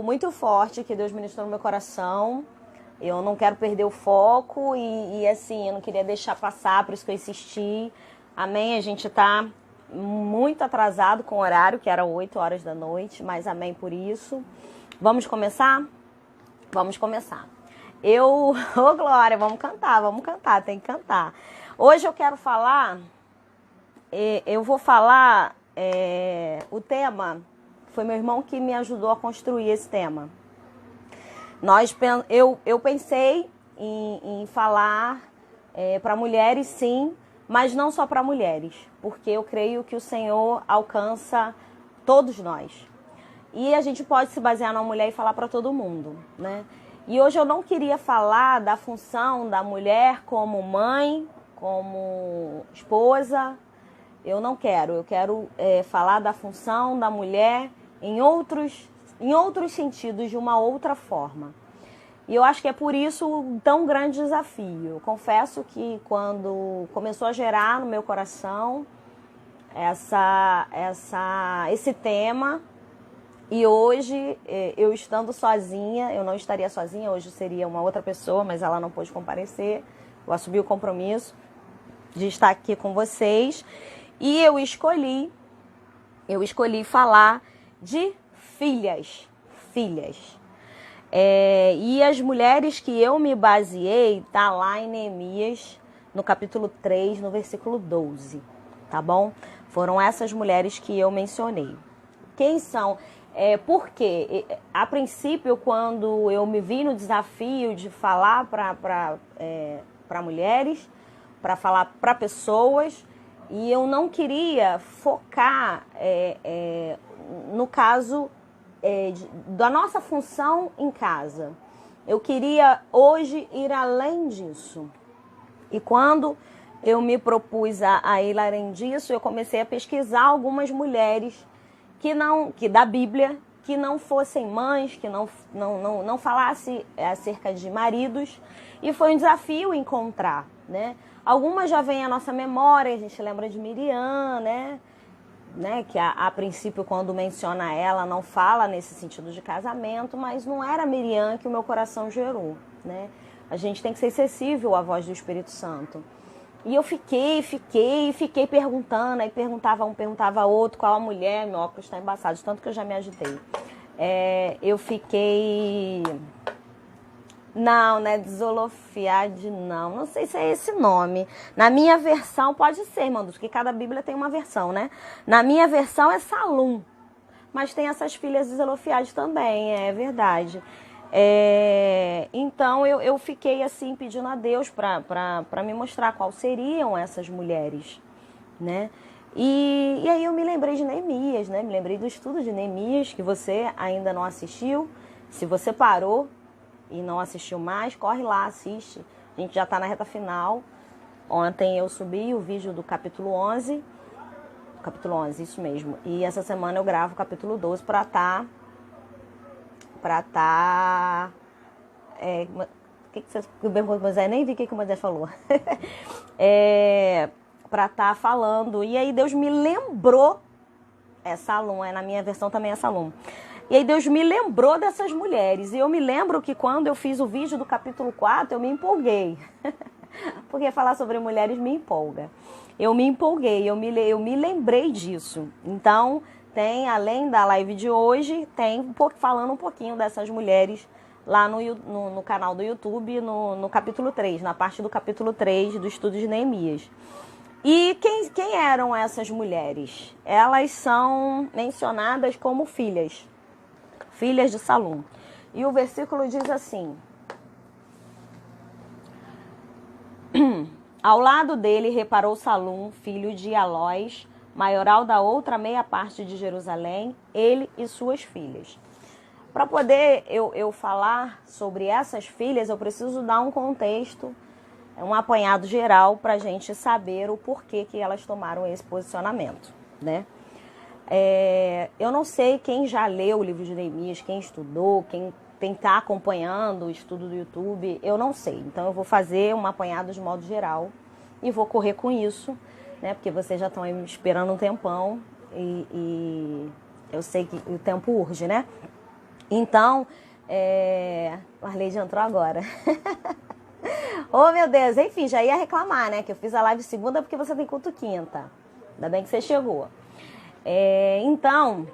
muito forte que Deus ministrou no meu coração. Eu não quero perder o foco e assim, eu não queria deixar passar, por isso que eu insisti. Amém? A gente tá muito atrasado com o horário, que era 8 horas da noite, mas amém por isso. Vamos começar? Vamos começar. Ô Glória, vamos cantar, tem que cantar. Hoje eu quero falar, o tema, foi meu irmão que me ajudou a construir esse tema. Eu pensei em falar para mulheres, sim, mas não só para mulheres, porque eu creio que o Senhor alcança todos nós. E a gente pode se basear numa mulher e falar para todo mundo, né? E hoje eu não queria falar da função da mulher como mãe, como esposa. Eu não quero. Eu quero falar da função da mulher em outros sentidos, de uma outra forma. E eu acho que é por isso um tão grande desafio. Eu confesso que quando começou a gerar no meu coração esse tema, e hoje eu estando sozinha, eu não estaria sozinha, hoje seria uma outra pessoa, mas ela não pôde comparecer. Eu assumi o compromisso de estar aqui com vocês. E eu escolhi falar de filhas. E as mulheres que eu me baseei, tá lá em Neemias, no capítulo 3, no versículo 12, tá bom? Foram essas mulheres que eu mencionei. Quem são? Porque, a princípio, quando eu me vi no desafio de falar para mulheres, para falar para pessoas, e eu não queria focar no caso da nossa função em casa. Eu queria hoje ir além disso. E quando eu me propus a ir além disso, eu comecei a pesquisar algumas mulheres que da Bíblia, que não fossem mães, que não falasse acerca de maridos. E foi um desafio encontrar, né? Algumas já vêm à nossa memória, a gente lembra de Miriam, né? Que a princípio, quando menciona ela, não fala nesse sentido de casamento, mas não era Miriam que o meu coração gerou, né? A gente tem que ser sensível à voz do Espírito Santo. E eu fiquei perguntando, aí perguntava um, perguntava outro, qual a mulher, meu óculos está embaçado, de tanto que eu já me agitei. Eu fiquei... Não é Zolofiade, não sei se é esse nome. Na minha versão, pode ser, irmão, porque cada Bíblia tem uma versão, né? Na minha versão é Salum, mas tem essas filhas de Zelofiade também, é verdade. Então eu fiquei assim pedindo a Deus para me mostrar quais seriam essas mulheres, né? E aí eu me lembrei de Neemias, né? Me lembrei do estudo de Neemias, que você ainda não assistiu. Se você parou e não assistiu mais, corre lá, assiste. A gente já está na reta final. Ontem eu subi o vídeo do capítulo 11. Capítulo 11, isso mesmo. E essa semana eu gravo o capítulo 12 para estar... nem vi o que o Moisés falou. Para estar falando. E aí Deus me lembrou, Salum, na minha versão também é Salum. E aí Deus me lembrou dessas mulheres. E eu me lembro que quando eu fiz o vídeo do capítulo 4, eu me empolguei. Porque falar sobre mulheres me empolga. Eu me empolguei, eu me lembrei disso. Então, além da live de hoje, tem falando um pouquinho dessas mulheres lá no canal do YouTube, no capítulo 3, na parte do capítulo 3 do estudo de Neemias. E quem eram essas mulheres? Elas são mencionadas como filhas de Salum. E o versículo diz assim: ao lado dele reparou Salum, filho de Alós, maioral da outra meia parte de Jerusalém, ele e suas filhas. Para poder eu falar sobre essas filhas, eu preciso dar um contexto, um apanhado geral para a gente saber o porquê que elas tomaram esse posicionamento, né? Eu não sei quem já leu o livro de Neemias, quem estudou, quem está acompanhando o estudo do YouTube, eu não sei. Então eu vou fazer um apanhado de modo geral e vou correr com isso, né? Porque vocês já estão aí esperando um tempão e eu sei que o tempo urge, né? Então, Marleide entrou agora. Oh, meu Deus, enfim, já ia reclamar, né? Que eu fiz a live segunda porque você tem culto quinta. Ainda bem que você chegou. Então,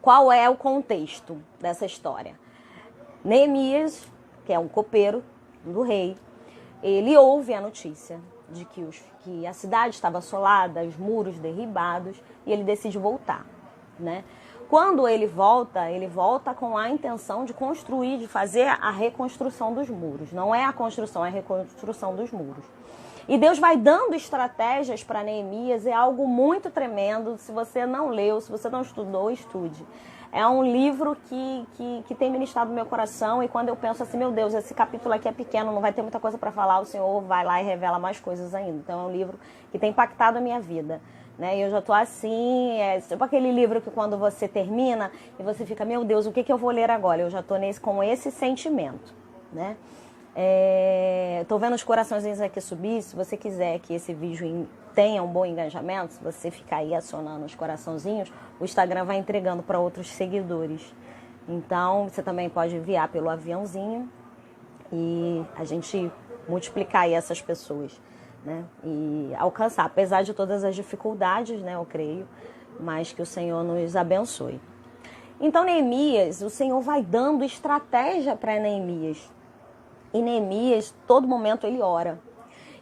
qual é o contexto dessa história? Neemias, que é um copeiro do rei, ele ouve a notícia de que a cidade estava assolada, os muros derribados, e ele decide voltar, né? Quando ele volta com a intenção de construir, de fazer a reconstrução dos muros. Não é a construção, é a reconstrução dos muros. E Deus vai dando estratégias para Neemias, é algo muito tremendo. Se você não leu, se você não estudou, estude. É um livro que tem ministrado no meu coração, e quando eu penso assim, meu Deus, esse capítulo aqui é pequeno, não vai ter muita coisa para falar, o Senhor vai lá e revela mais coisas ainda. Então é um livro que tem impactado a minha vida. Né? E eu já tô assim, tipo aquele livro que quando você termina e você fica, meu Deus, o que eu vou ler agora? Eu já tô com esse sentimento, né? Tô vendo os coraçõezinhos aqui subir. Se você quiser que esse vídeo tenha um bom engajamento, se você ficar aí acionando os coraçãozinhos, o Instagram vai entregando para outros seguidores. Então, você também pode enviar pelo aviãozinho e a gente multiplicar aí essas pessoas, né? E alcançar, apesar de todas as dificuldades, né, eu creio, mas que o Senhor nos abençoe. Então, Neemias, o Senhor vai dando estratégia para Neemias. E Neemias, todo momento, ele ora.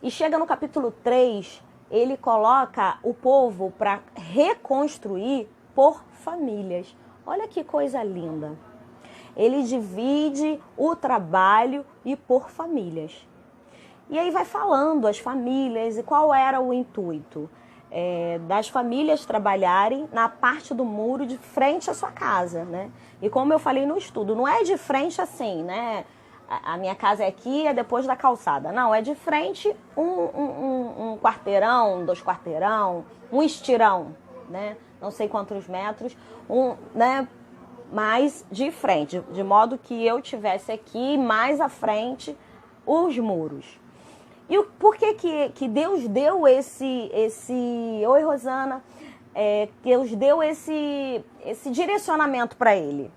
E chega no capítulo 3, ele coloca o povo para reconstruir por famílias. Olha que coisa linda. Ele divide o trabalho e por famílias. E aí vai falando as famílias e qual era o intuito das famílias trabalharem na parte do muro de frente à sua casa, né? E como eu falei no estudo, não é de frente assim, né? A minha casa é aqui, é depois da calçada. Não, é de frente um quarteirão, 2 quarteirão, um estirão, né? Não sei quantos metros, né? Mas de frente, de modo que eu tivesse aqui mais à frente os muros. E por que Deus deu esse... Oi, Rosana. Deus deu esse direcionamento para ele.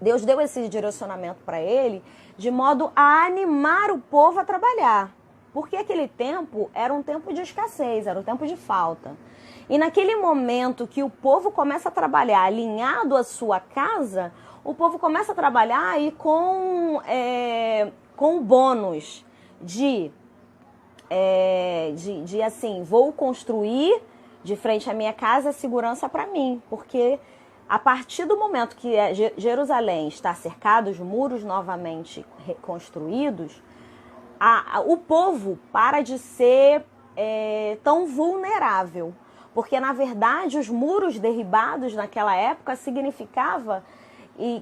Deus deu esse direcionamento para ele de modo a animar o povo a trabalhar. Porque aquele tempo era um tempo de escassez, era um tempo de falta. E naquele momento que o povo começa a trabalhar alinhado à sua casa, o povo começa a trabalhar aí com o bônus de assim, vou construir de frente à minha casa segurança para mim, porque a partir do momento que Jerusalém está cercado, os muros novamente reconstruídos, o povo para de ser tão vulnerável, porque na verdade os muros derribados naquela época significava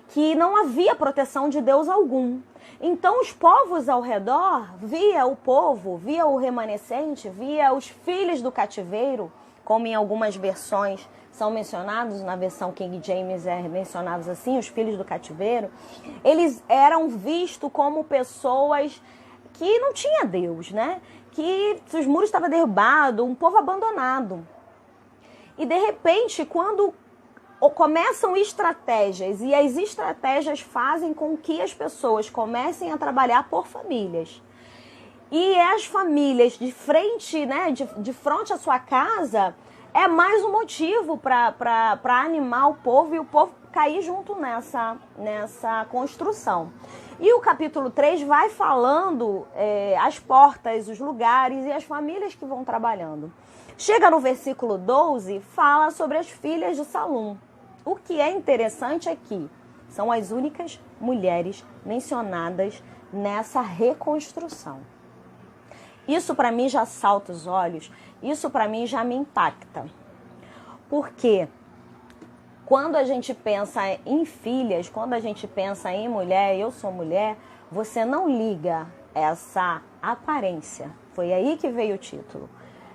que não havia proteção de Deus algum. Então os povos ao redor via o povo, via o remanescente, via os filhos do cativeiro, como em algumas versões são mencionados, na versão King James mencionados assim, os filhos do cativeiro, eles eram vistos como pessoas que não tinha Deus, né? Que os muros estavam derrubados, um povo abandonado. E de repente, quando começam estratégias, e as estratégias fazem com que as pessoas comecem a trabalhar por famílias. E as famílias de frente, né, de frente à sua casa, é mais um motivo para animar o povo e o povo cair junto nessa construção. E o capítulo 3 vai falando as portas, os lugares e as famílias que vão trabalhando. Chega no versículo 12, fala sobre as filhas de Salum. O que é interessante aqui são as únicas mulheres mencionadas nessa reconstrução. Isso para mim já salta os olhos, isso para mim já me impacta. Porque quando a gente pensa em filhas, quando a gente pensa em mulher, eu sou mulher, você não liga essa aparência. Foi aí que veio o título.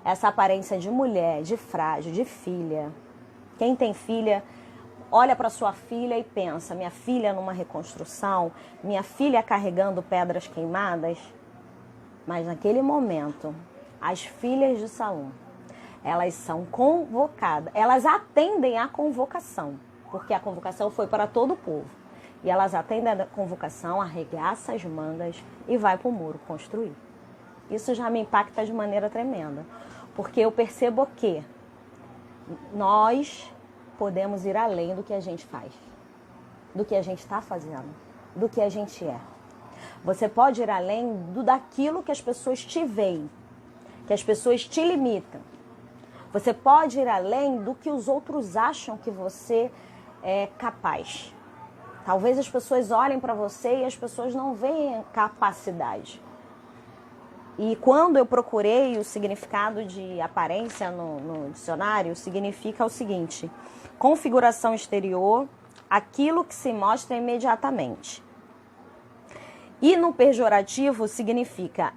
Essa aparência de mulher, de frágil, de filha. Quem tem filha, olha para sua filha e pensa, minha filha numa reconstrução, minha filha carregando pedras queimadas. Mas naquele momento, as filhas de Salum, elas são convocadas, elas atendem à convocação, porque a convocação foi para todo o povo. E elas atendem a convocação, arregaçam as mangas e vai para o muro construir. Isso já me impacta de maneira tremenda, porque eu percebo que nós podemos ir além do que a gente faz, do que a gente está fazendo, do que a gente é. Você pode ir além daquilo que as pessoas te veem, que as pessoas te limitam. Você pode ir além do que os outros acham que você é capaz. Talvez as pessoas olhem para você e as pessoas não veem capacidade. E quando eu procurei o significado de aparência no dicionário, significa o seguinte: configuração exterior, aquilo que se mostra imediatamente. E no pejorativo significa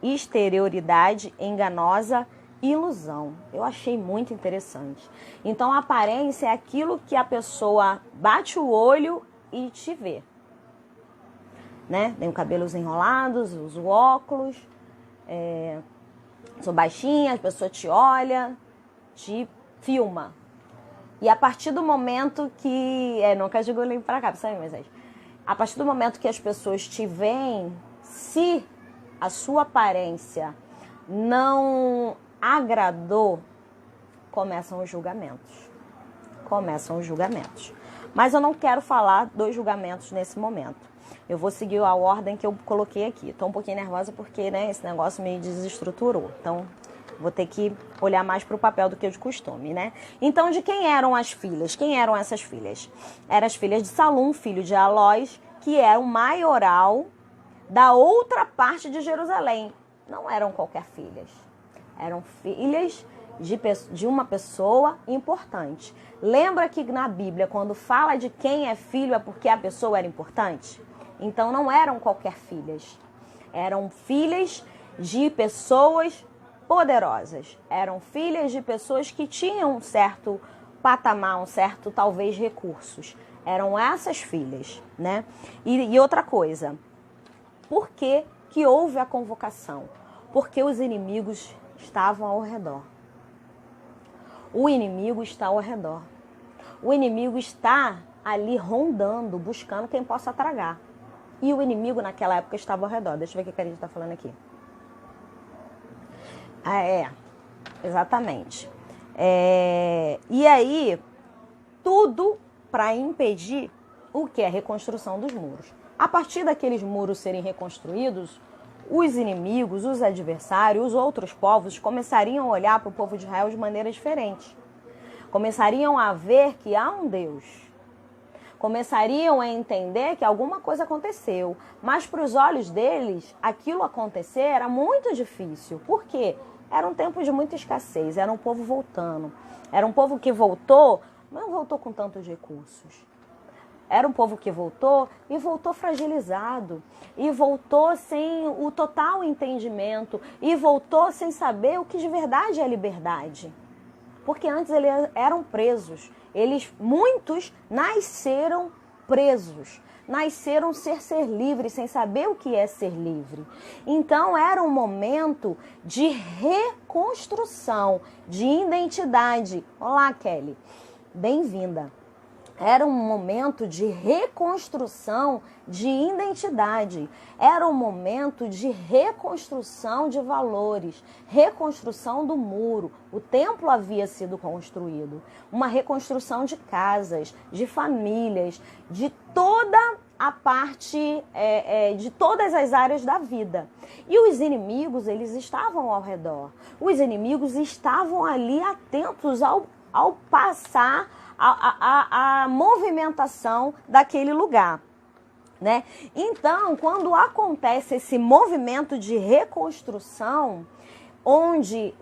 exterioridade enganosa, ilusão. Eu achei muito interessante. Então, a aparência é aquilo que a pessoa bate o olho e te vê. Né? Tenho cabelos enrolados, uso óculos, sou baixinha, a pessoa te olha, te filma. E a partir do momento que... nunca digo olhando pra cá, sabe, mas a partir do momento que as pessoas te veem, se a sua aparência não agradou, começam os julgamentos. Mas eu não quero falar dos julgamentos nesse momento. Eu vou seguir a ordem que eu coloquei aqui. Estou um pouquinho nervosa porque, esse negócio me desestruturou. Então, vou ter que olhar mais para o papel do que de costume, né? Então, de quem eram as filhas? Quem eram essas filhas? Eram as filhas de Salum, filho de Alós, que era o maioral da outra parte de Jerusalém. Não eram qualquer filhas. Eram filhas de uma pessoa importante. Lembra que na Bíblia, quando fala de quem é filho, é porque a pessoa era importante? Então, não eram qualquer filhas. Eram filhas de pessoas poderosas. Eram filhas de pessoas que tinham um certo patamar, um certo, talvez, recursos. Eram essas filhas, né? E outra coisa. Por que que houve a convocação? Porque os inimigos estavam ao redor. O inimigo está ao redor. O inimigo está ali rondando, buscando quem possa tragar. E o inimigo naquela época estava ao redor. Deixa eu ver o que a Karine está falando aqui. Exatamente. E aí, tudo para impedir o que? A reconstrução dos muros. A partir daqueles muros serem reconstruídos, os inimigos, os adversários, os outros povos começariam a olhar para o povo de Israel de maneira diferente. Começariam a ver que há um Deus. Começariam a entender que alguma coisa aconteceu. Mas para os olhos deles, aquilo acontecer era muito difícil. Por quê? Era um tempo de muita escassez, era um povo voltando. Era um povo que voltou, mas não voltou com tantos recursos. Era um povo que voltou e voltou fragilizado. E voltou sem o total entendimento. E voltou sem saber o que de verdade é liberdade. Porque antes eles eram presos. Muitos nasceram presos. Nasceram ser livre, sem saber o que é ser livre. Então era um momento de reconstrução, de identidade. Olá, Kelly. Bem-vinda. Era um momento de reconstrução de identidade. Era um momento de reconstrução de valores, reconstrução do muro. O templo havia sido construído. Uma reconstrução de casas, de famílias, de toda a parte, de todas as áreas da vida. E os inimigos, eles estavam ao redor. Os inimigos estavam ali atentos ao passar a movimentação daquele lugar, né? Então, quando acontece esse movimento de reconstrução, onde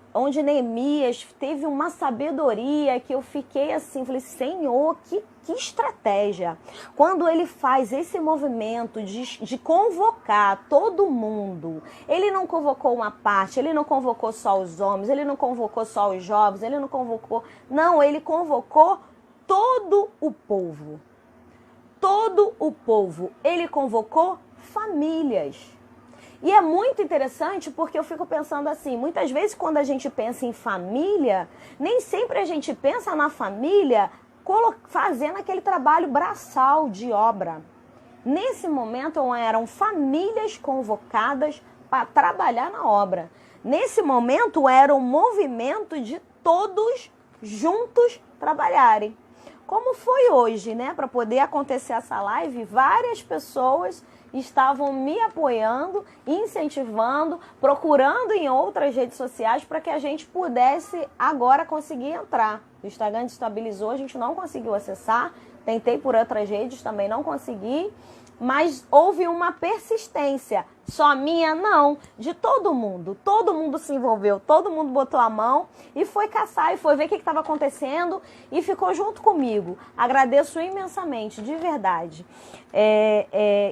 Neemias teve uma sabedoria que eu fiquei assim, falei, Senhor, que estratégia. Quando ele faz esse movimento de convocar todo mundo, ele não convocou uma parte, ele não convocou só os homens, ele não convocou só os jovens, ele não convocou... Não, ele convocou todo o povo. Todo o povo. Ele convocou famílias. E é muito interessante porque eu fico pensando assim, muitas vezes quando a gente pensa em família, nem sempre a gente pensa na família fazendo aquele trabalho braçal de obra. Nesse momento eram famílias convocadas para trabalhar na obra. Nesse momento era um movimento de todos juntos trabalharem. Como foi hoje, né? Para poder acontecer essa live, várias pessoas estavam me apoiando, incentivando, procurando em outras redes sociais para que a gente pudesse agora conseguir entrar. O Instagram estabilizou, a gente não conseguiu acessar. Tentei por outras redes, também não consegui. Mas houve uma persistência. Só minha? Não. De todo mundo. Todo mundo se envolveu. Todo mundo botou a mão e foi caçar e foi ver o que estava acontecendo e ficou junto comigo. Agradeço imensamente, de verdade.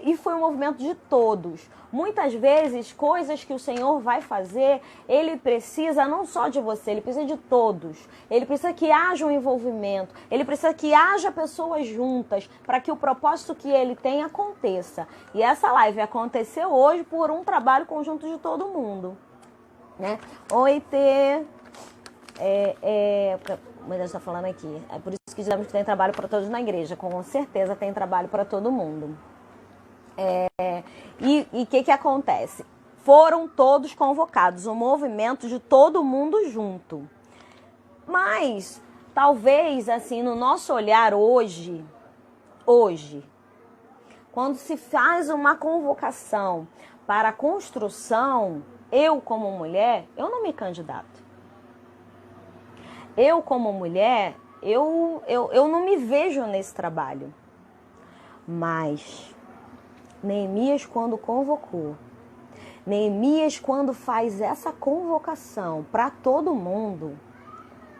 E foi um movimento de todos. Muitas vezes, coisas que o Senhor vai fazer, Ele precisa não só de você, Ele precisa de todos. Ele precisa que haja um envolvimento, Ele precisa que haja pessoas juntas para que o propósito que Ele tem aconteça. E essa live aconteceu hoje por um trabalho conjunto de todo mundo. Né? Oi, Tê. Mas está falando aqui. É por isso que dizemos que tem trabalho para todos na igreja. Com certeza tem trabalho para todo mundo. E o que acontece? Foram todos convocados, um movimento de todo mundo junto. Mas, talvez, assim, no nosso olhar hoje, quando se faz uma convocação para a construção, eu como mulher, eu não me candidato. Eu como mulher, eu não me vejo nesse trabalho. Mas Neemias, quando convocou, Neemias, quando faz essa convocação para todo mundo,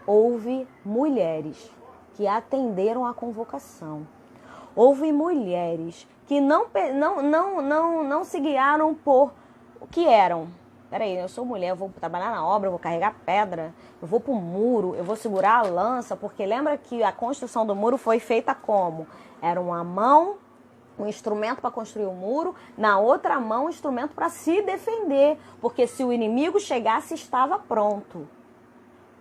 houve mulheres que atenderam a convocação. Houve mulheres que não se guiaram por o que eram. Peraí, eu sou mulher, eu vou trabalhar na obra, eu vou carregar pedra, eu vou pro muro, eu vou segurar a lança, porque lembra que a construção do muro foi feita como? Era uma mão, um instrumento para construir o muro, na outra mão um instrumento para se defender, porque se o inimigo chegasse, estava pronto.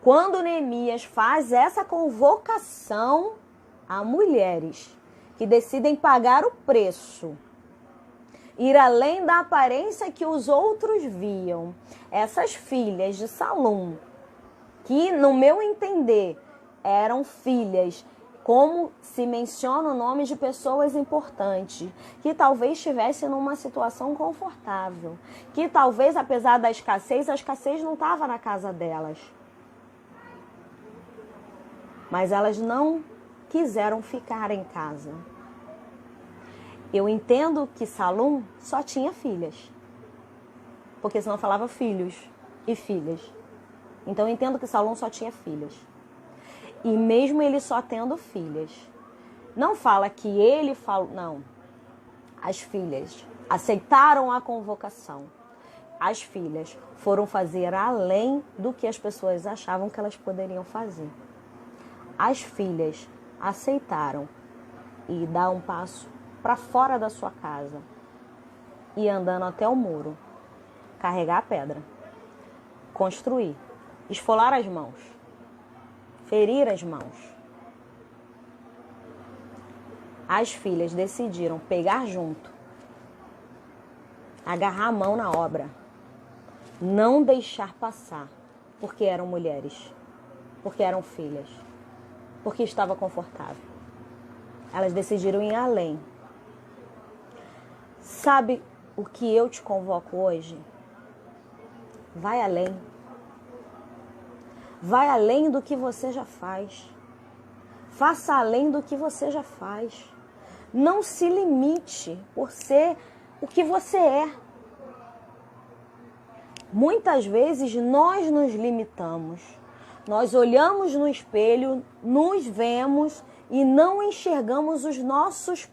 Quando Neemias faz essa convocação a mulheres que decidem pagar o preço, ir além da aparência que os outros viam, essas filhas de Salum, que no meu entender eram filhas, como se menciona o nome de pessoas importantes, que talvez estivessem numa situação confortável, que talvez, apesar da escassez, a escassez não estava na casa delas. Mas elas não quiseram ficar em casa. Eu entendo que Salum só tinha filhas, porque senão falava filhos e filhas. Então eu entendo que Salum só tinha filhas. E mesmo ele só tendo filhas, não fala que ele falou, não. As filhas aceitaram a convocação. As filhas foram fazer além do que as pessoas achavam que elas poderiam fazer. As filhas aceitaram e dar um passo para fora da sua casa e andando até o muro, carregar a pedra, construir, esfolar as mãos, ferir as mãos. As filhas decidiram pegar junto, agarrar a mão na obra, não deixar passar, porque eram mulheres, porque eram filhas, porque estava confortável. Elas decidiram ir além. Sabe o que eu te convoco hoje? Vai além. Vai além do que você já faz. Faça além do que você já faz. Não se limite por ser o que você é. Muitas vezes nós nos limitamos. Nós olhamos no espelho, nos vemos e não enxergamos os nossos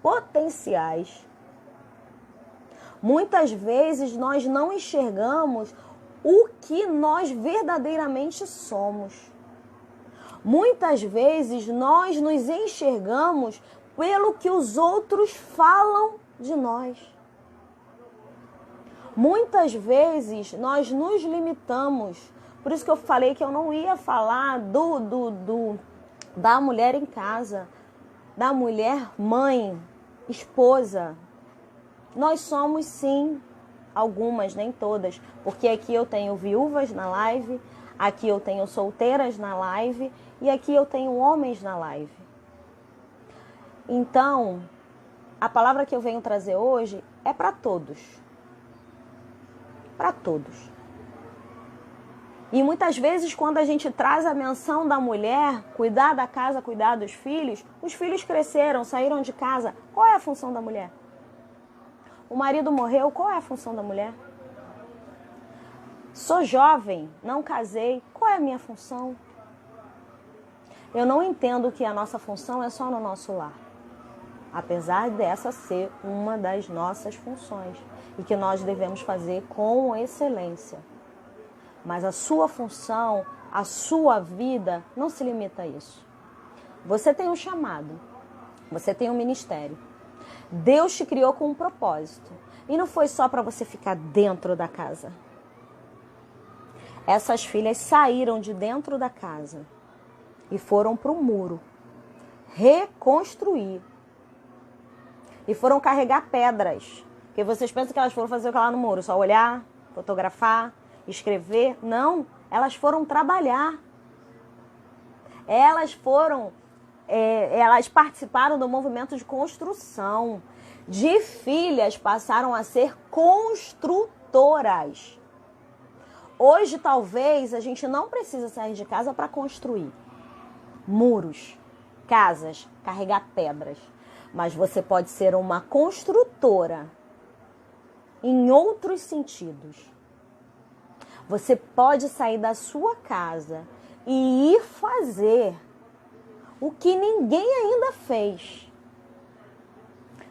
potenciais. Muitas vezes nós não enxergamos o que nós verdadeiramente somos. Muitas vezes nós nos enxergamos pelo que os outros falam de nós. Muitas vezes nós nos limitamos. Por isso que eu falei que eu não ia falar da mulher em casa, da mulher mãe, esposa. Nós somos sim, algumas, nem todas, porque aqui eu tenho viúvas na live, aqui eu tenho solteiras na live e aqui eu tenho homens na live. Então, a palavra que eu venho trazer hoje é para todos. Para todos. E muitas vezes, quando a gente traz a menção da mulher, cuidar da casa, cuidar dos filhos, os filhos cresceram, saíram de casa. Qual é a função da mulher? O marido morreu, qual é a função da mulher? Sou jovem, não casei, qual é a minha função? Eu não entendo que a nossa função é só no nosso lar. Apesar dessa ser uma das nossas funções e que nós devemos fazer com excelência. Mas a sua função, a sua vida não se limita a isso. Você tem um chamado, você tem um ministério. Deus te criou com um propósito. E não foi só para você ficar dentro da casa. Essas filhas saíram de dentro da casa e foram para o muro reconstruir. E foram carregar pedras. Porque vocês pensam que elas foram fazer o que lá no muro? Só olhar, fotografar, escrever? Não, elas foram trabalhar. Elas participaram do movimento de construção. De filhas passaram a ser construtoras. Hoje, talvez, a gente não precisa sair de casa para construir muros, casas, carregar pedras. Mas você pode ser uma construtora em outros sentidos. Você pode sair da sua casa e ir fazer o que ninguém ainda fez.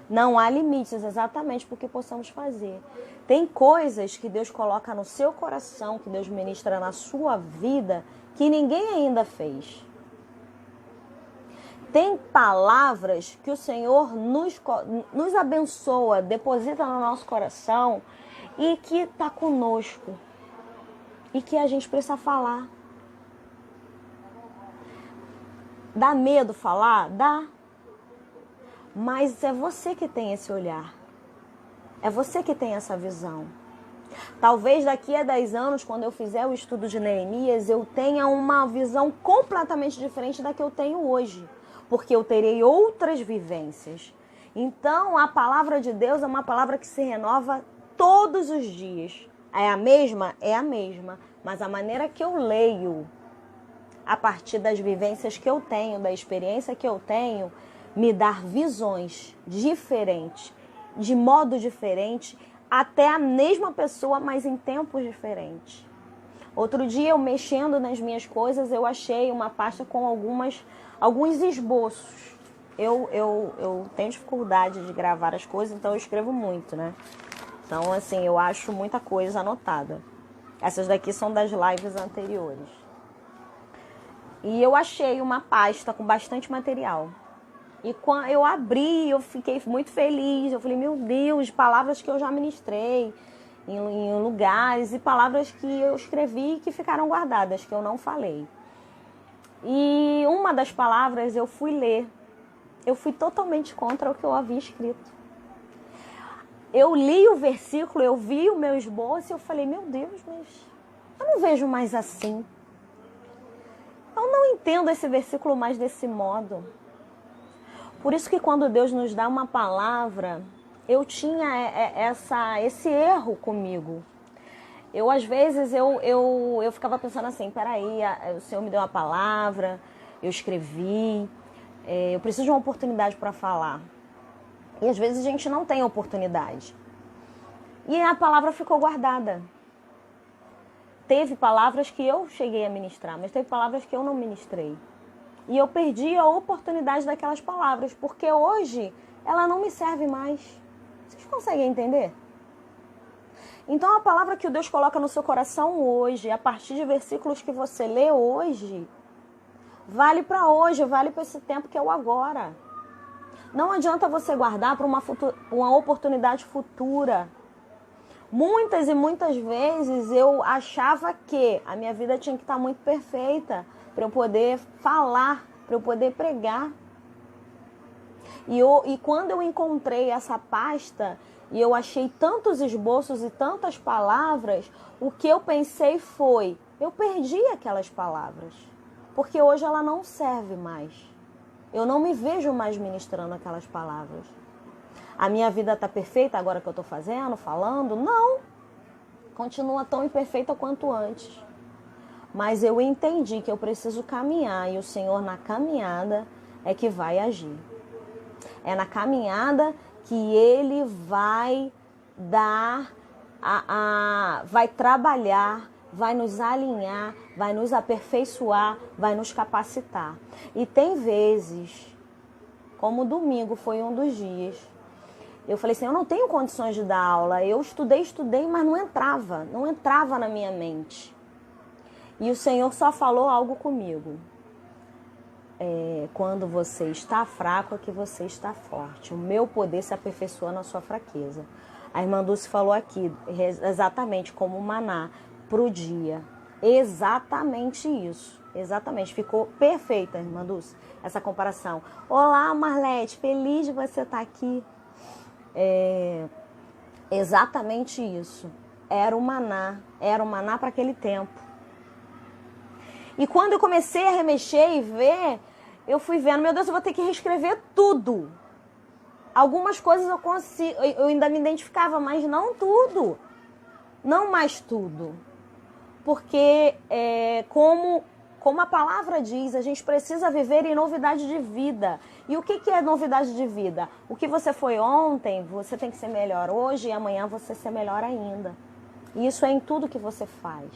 Não há limites exatamente porque possamos fazer. Tem coisas que Deus coloca no seu coração, que Deus ministra na sua vida, que ninguém ainda fez. Tem palavras que o Senhor nos abençoa, deposita no nosso coração e que está conosco. E que a gente precisa falar. Dá medo falar? Dá. Mas é você que tem esse olhar. É você que tem essa visão. Talvez daqui a 10 anos, quando eu fizer o estudo de Neemias, eu tenha uma visão completamente diferente da que eu tenho hoje. Porque eu terei outras vivências. Então, a palavra de Deus é uma palavra que se renova todos os dias. É a mesma? É a mesma. Mas a maneira que eu leio, a partir das vivências que eu tenho, da experiência que eu tenho, me dá visões diferentes, de modo diferente, até a mesma pessoa, mas em tempos diferentes. Outro dia, eu mexendo nas minhas coisas, eu achei uma pasta com alguns esboços. Eu tenho dificuldade de gravar as coisas, então eu escrevo muito, né? Então, assim, eu acho muita coisa anotada. Essas daqui são das lives anteriores. E eu achei uma pasta com bastante material. E quando eu abri, eu fiquei muito feliz. Eu falei, meu Deus, palavras que eu já ministrei em lugares e palavras que eu escrevi que ficaram guardadas, que eu não falei. E uma das palavras eu fui ler. Eu fui totalmente contra o que eu havia escrito. Eu li o versículo, eu vi o meu esboço e eu falei, meu Deus, mas eu não vejo mais assim. Eu não entendo esse versículo mais desse modo. Por isso que quando Deus nos dá uma palavra, eu tinha esse erro comigo. Eu, às vezes, eu ficava pensando assim, peraí, o Senhor me deu uma palavra, eu escrevi, eu preciso de uma oportunidade para falar. E às vezes a gente não tem oportunidade. E a palavra ficou guardada. Teve palavras que eu cheguei a ministrar, mas teve palavras que eu não ministrei. E eu perdi a oportunidade daquelas palavras, porque hoje ela não me serve mais. Vocês conseguem entender? Então a palavra que Deus coloca no seu coração hoje, a partir de versículos que você lê hoje, vale para hoje, vale para esse tempo que é o agora. Não adianta você guardar para uma oportunidade futura. Muitas e muitas vezes eu achava que a minha vida tinha que estar muito perfeita para eu poder falar para eu poder pregar. E quando eu encontrei essa pasta e eu achei tantos esboços e tantas palavras, o que eu pensei foi, eu perdi aquelas palavras, porque hoje ela não serve mais. Eu não me vejo mais ministrando aquelas palavras. A minha vida está perfeita agora que eu estou fazendo, falando? Não. Continua tão imperfeita quanto antes. Mas eu entendi que eu preciso caminhar e o Senhor na caminhada é que vai agir. É na caminhada que Ele vai dar, vai trabalhar, vai nos alinhar, vai nos aperfeiçoar, vai nos capacitar. E tem vezes, como domingo foi um dos dias, eu falei assim, eu não tenho condições de dar aula. Eu estudei, mas não entrava na minha mente. E o Senhor só falou algo comigo. Quando você está fraco é que você está forte. O meu poder se aperfeiçoa na sua fraqueza. A irmã Dulce falou aqui, exatamente como maná para o dia. Exatamente isso. Exatamente. Ficou perfeita, irmã Dulce, essa comparação. Olá, Marlete, feliz de você estar aqui. Exatamente isso. Era o maná para aquele tempo. E quando eu comecei a remexer e ver, eu fui vendo, meu Deus, eu vou ter que reescrever tudo. Algumas coisas eu ainda me identificava, mas não tudo. Não mais tudo. Porque, como a palavra diz, a gente precisa viver em novidade de vida. E o que é novidade de vida? O que você foi ontem, você tem que ser melhor hoje e amanhã você ser melhor ainda. E isso é em tudo que você faz.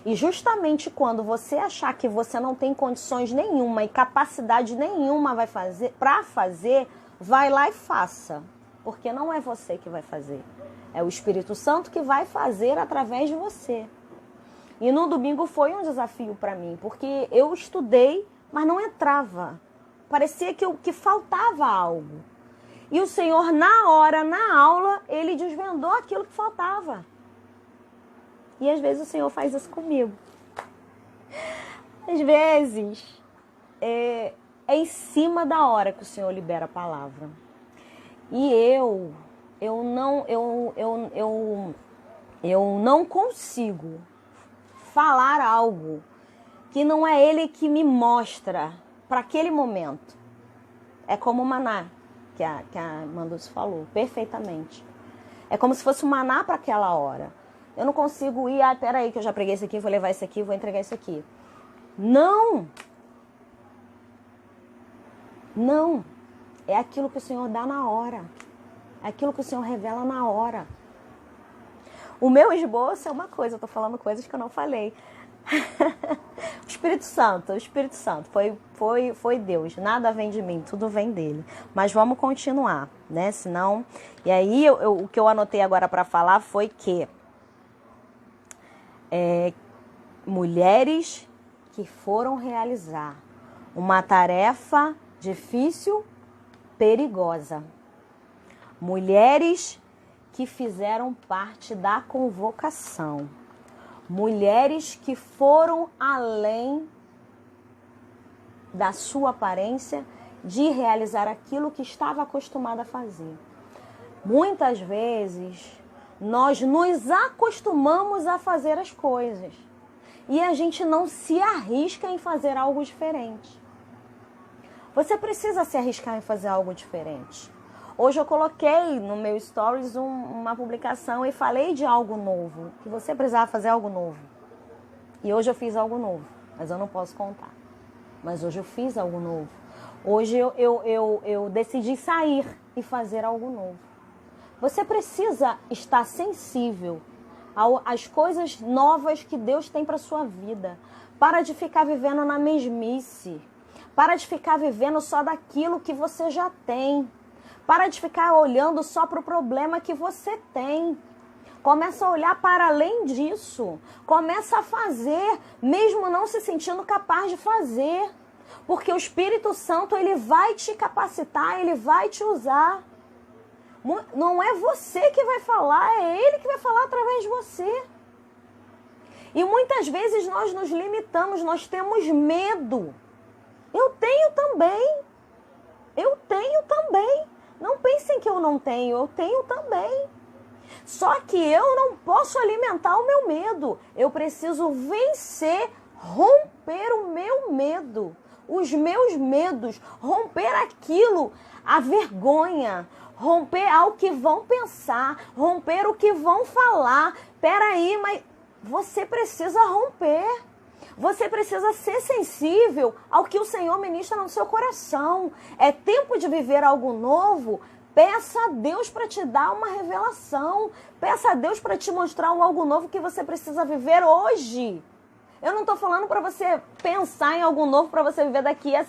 E justamente quando você achar que você não tem condições nenhuma e capacidade nenhuma para fazer, vai lá e faça. Porque não é você que vai fazer. É o Espírito Santo que vai fazer através de você. E no domingo foi um desafio para mim, porque eu estudei, mas não entrava. Parecia que faltava algo. E o Senhor, na aula, Ele desvendou aquilo que faltava. E às vezes o Senhor faz isso comigo. Às vezes é em cima da hora que o Senhor libera a palavra. E eu não consigo falar algo que não é Ele que me mostra para aquele momento. É como o maná, que a Mandus falou perfeitamente. É como se fosse um maná para aquela hora. Eu não consigo ir, peraí que eu já preguei isso aqui, vou levar isso aqui, vou entregar isso aqui. Não! Não! É aquilo que o Senhor dá na hora. É aquilo que o Senhor revela na hora. O meu esboço é uma coisa, eu tô falando coisas que eu não falei. O Espírito Santo, foi Deus. Nada vem de mim, tudo vem dele. Mas vamos continuar, né? Senão... E aí, o que eu anotei agora para falar foi que mulheres que foram realizar uma tarefa difícil, perigosa. Mulheres que fizeram parte da convocação. Mulheres que foram além da sua aparência de realizar aquilo que estava acostumada a fazer. Muitas vezes nós nos acostumamos a fazer as coisas e a gente não se arrisca em fazer algo diferente. Você precisa se arriscar em fazer algo diferente. Hoje eu coloquei no meu stories uma publicação e falei de algo novo, que você precisava fazer algo novo. E hoje eu fiz algo novo, mas eu não posso contar. Mas hoje eu fiz algo novo. Hoje eu decidi sair e fazer algo novo. Você precisa estar sensível às coisas novas que Deus tem para a sua vida. Para de ficar vivendo na mesmice. Para de ficar vivendo só daquilo que você já tem. Para de ficar olhando só para o problema que você tem. Começa a olhar para além disso. Começa a fazer, mesmo não se sentindo capaz de fazer. Porque o Espírito Santo, ele vai te capacitar, ele vai te usar. Não é você que vai falar, é Ele que vai falar através de você. E muitas vezes nós nos limitamos, nós temos medo. Eu tenho também. Eu tenho também. Não pensem que eu não tenho, eu tenho também. Só que eu não posso alimentar o meu medo. Eu preciso vencer, romper o meu medo, os meus medos, romper aquilo, a vergonha, romper ao que vão pensar, romper o que vão falar. Peraí, mas você precisa romper. Você precisa ser sensível ao que o Senhor ministra no seu coração. É tempo de viver algo novo. Peça a Deus para te dar uma revelação. Peça a Deus para te mostrar algo novo que você precisa viver hoje. Eu não estou falando para você pensar em algo novo para você viver daqui a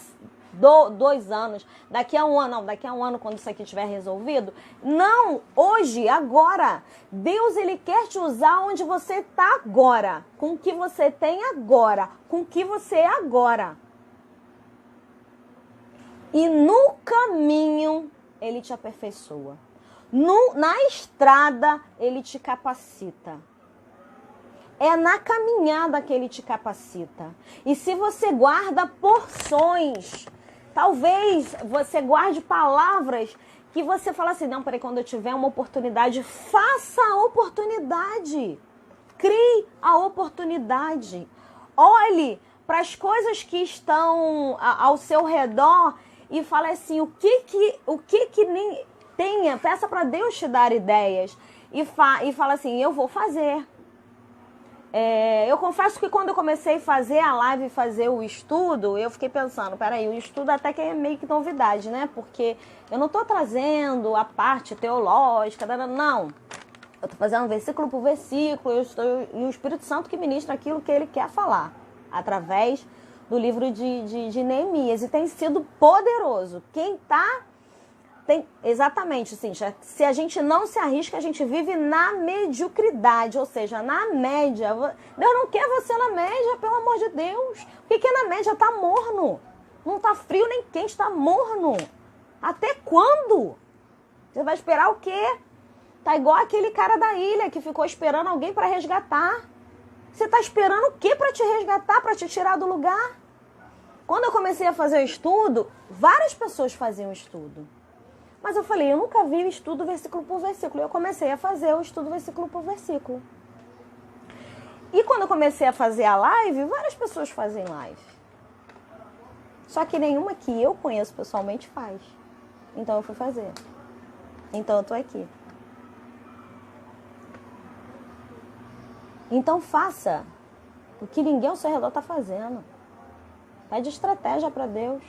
2 anos, daqui a 1 ano, não, daqui a 1 ano quando isso aqui estiver resolvido. Não, hoje, agora. Deus, Ele quer te usar onde você está agora, com o que você tem agora, com o que você é agora. E no caminho, Ele te aperfeiçoa. Na estrada, Ele te capacita. É na caminhada que Ele te capacita. E se você guarda porções, talvez você guarde palavras que você fala assim, não, peraí, quando eu tiver uma oportunidade, faça a oportunidade. Crie a oportunidade. Olhe para as coisas que estão ao seu redor e fale assim, o que nem tenha, peça para Deus te dar ideias. E fala assim, eu vou fazer. Eu confesso que quando eu comecei a fazer a live, fazer o estudo, eu fiquei pensando, peraí, o estudo até que é meio que novidade, né? Porque eu não estou trazendo a parte teológica, não. Eu estou fazendo versículo por versículo, e o Espírito Santo que ministra aquilo que ele quer falar, através do livro de Neemias. E tem sido poderoso. Exatamente, Cíntia. Se a gente não se arrisca, a gente vive na mediocridade, ou seja, na média. Deus não quer você na média, pelo amor de Deus. O que é na média? Tá morno. Não tá frio nem quente, tá morno. Até quando? Você vai esperar o quê? Tá igual aquele cara da ilha que ficou esperando alguém para resgatar. Você tá esperando o quê para te resgatar, para te tirar do lugar? Quando eu comecei a fazer o estudo, várias pessoas faziam estudo. Mas eu falei, eu nunca vi o estudo versículo por versículo. Eu comecei a fazer o estudo versículo por versículo. E quando eu comecei a fazer a live, várias pessoas fazem live. Só que nenhuma que eu conheço pessoalmente faz. Então eu fui fazer. Então eu tô aqui. Então faça o que ninguém ao seu redor está fazendo. Pede estratégia para Deus.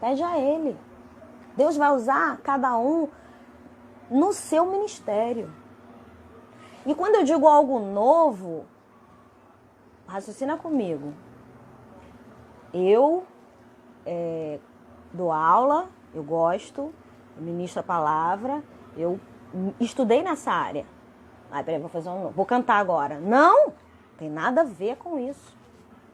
Pede a Ele. Deus vai usar cada um no seu ministério. E quando eu digo algo novo, raciocina comigo. Eu dou aula, eu gosto, eu ministro a palavra, eu estudei nessa área. Peraí, vou cantar agora. Não, tem nada a ver com isso.